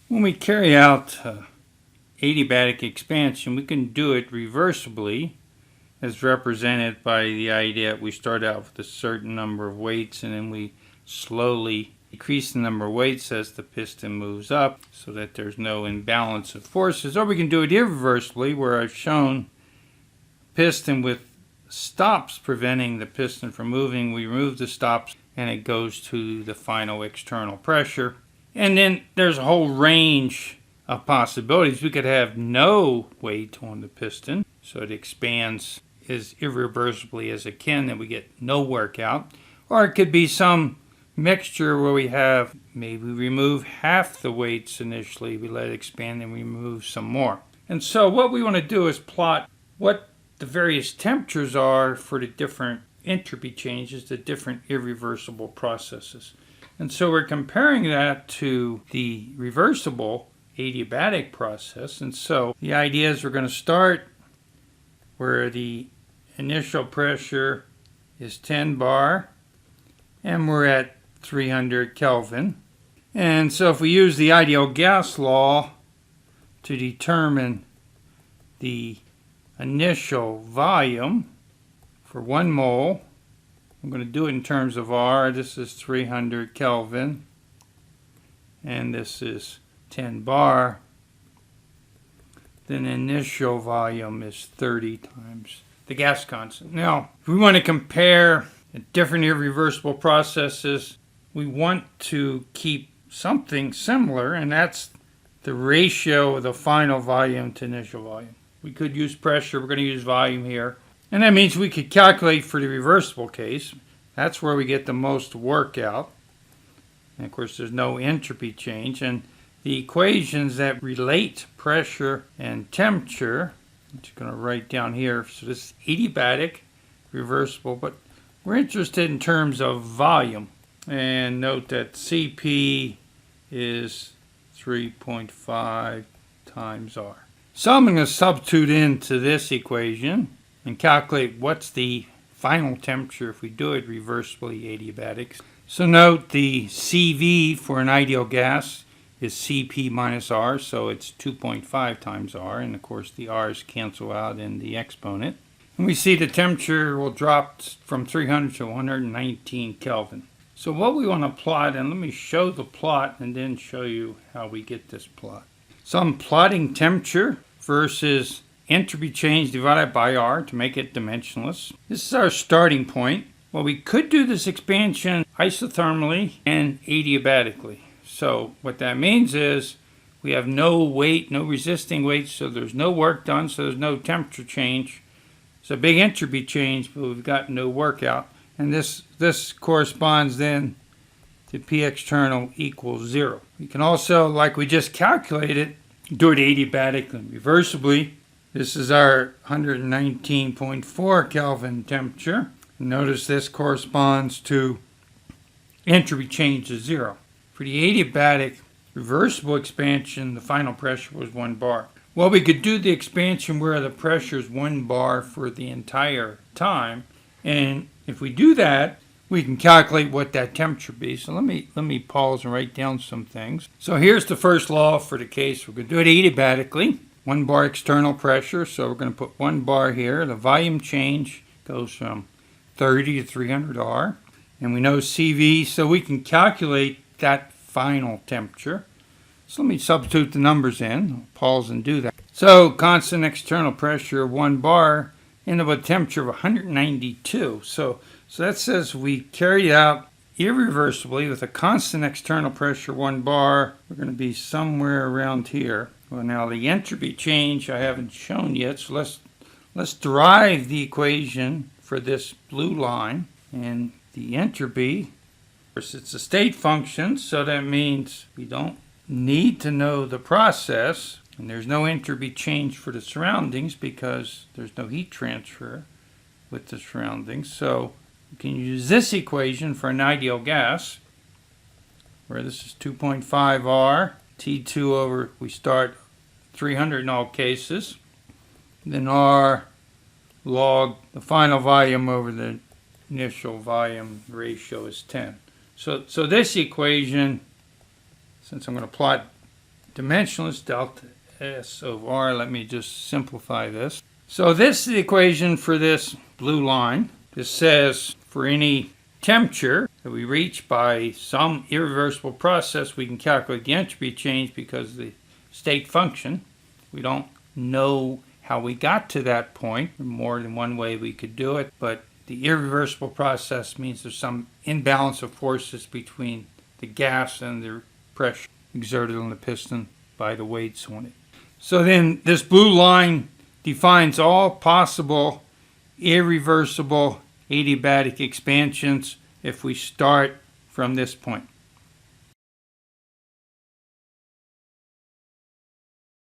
When we carry out adiabatic expansion, we can do it reversibly, as represented by the idea that we start out with a certain number of weights and then we slowly decrease the number of weights as the piston moves up so that there's no imbalance of forces. Or we can do it irreversibly, where I've shown piston with stops preventing the piston from moving. We remove the stops and it goes to the final external pressure. And then there's a whole range of possibilities. We could have no weight on the piston, so it expands as irreversibly as it can, and we get no workout. Or it could be some mixture where we have, maybe we remove half the weights initially, we let it expand, and we remove some more. And so what we want to do is plot what the various temperatures are for the different entropy changes, the different irreversible processes. And so we're comparing that to the reversible adiabatic process. And so the idea is we're going to start where the initial pressure is 10 bar and we're at 300 Kelvin. And so if we use the ideal gas law to determine the initial volume for 1 mole, I'm going to do it in terms of R. This is 300 Kelvin, and this is 10 bar. Then the initial volume is 30 times the gas constant. Now, if we want to compare different irreversible processes, we want to keep something similar, and that's the ratio of the final volume to initial volume. We could use pressure. We're going to use volume here. And that means we could calculate for the reversible case. That's where we get the most workout. And of course, there's no entropy change. And the equations that relate pressure and temperature, I'm just going to write down here. So this is adiabatic, reversible, but we're interested in terms of volume. And note that Cp is 3.5 times R. So I'm going to substitute into this equation and calculate what's the final temperature if we do it reversibly adiabatic. So note the CV for an ideal gas is Cp minus R, so it's 2.5 times R, and of course the R's cancel out in the exponent. And we see the temperature will drop from 300 to 119 Kelvin. So what we want to plot, and let me show the plot and then show you how we get this plot. So I'm plotting temperature versus entropy change divided by R to make it dimensionless. This is our starting point. Well, we could do this expansion isothermally and adiabatically. So what that means is we have no weight, no resisting weight, so there's no work done, so there's no temperature change. It's a big entropy change, but we've got no workout. And this corresponds then to P external equals 0. We can also, like we just calculated, do it adiabatically and reversibly. This is our 119.4 Kelvin temperature. Notice this corresponds to entropy change to 0. For the adiabatic reversible expansion, the final pressure was 1 bar. Well, we could do the expansion where the pressure is 1 bar for the entire time. And if we do that, we can calculate what that temperature be. So let me pause and write down some things. So here's the first law for the case. We're going to do it adiabatically. 1 bar external pressure, so we're going to put 1 bar here. The volume change goes from 30 to 300 R. And we know CV, so we can calculate that final temperature. So let me substitute the numbers in. I'll pause and do that. So constant external pressure of 1 bar ended up with a temperature of 192. So that says we carried out irreversibly with a constant external pressure 1 bar. We're going to be somewhere around here. Well, now the entropy change I haven't shown yet, so let's derive the equation for this blue line. And the entropy, of course, it's a state function, so that means we don't need to know the process, and there's no entropy change for the surroundings because there's no heat transfer with the surroundings. So you can use this equation for an ideal gas, where this is 2.5 R, T2 over, we start 300 in all cases, then R log the final volume over the initial volume ratio is 10. So this equation, since I'm going to plot dimensionless delta S of R. Let me just simplify this. So this is the equation for this blue line. This says for any temperature that we reach by some irreversible process, we can calculate the entropy change because of the state function. We don't know how we got to that point. More than one way we could do it, but the irreversible process means there's some imbalance of forces between the gas and the pressure exerted on the piston by the weights on it. So then this blue line defines all possible irreversible adiabatic expansions if we start from this point.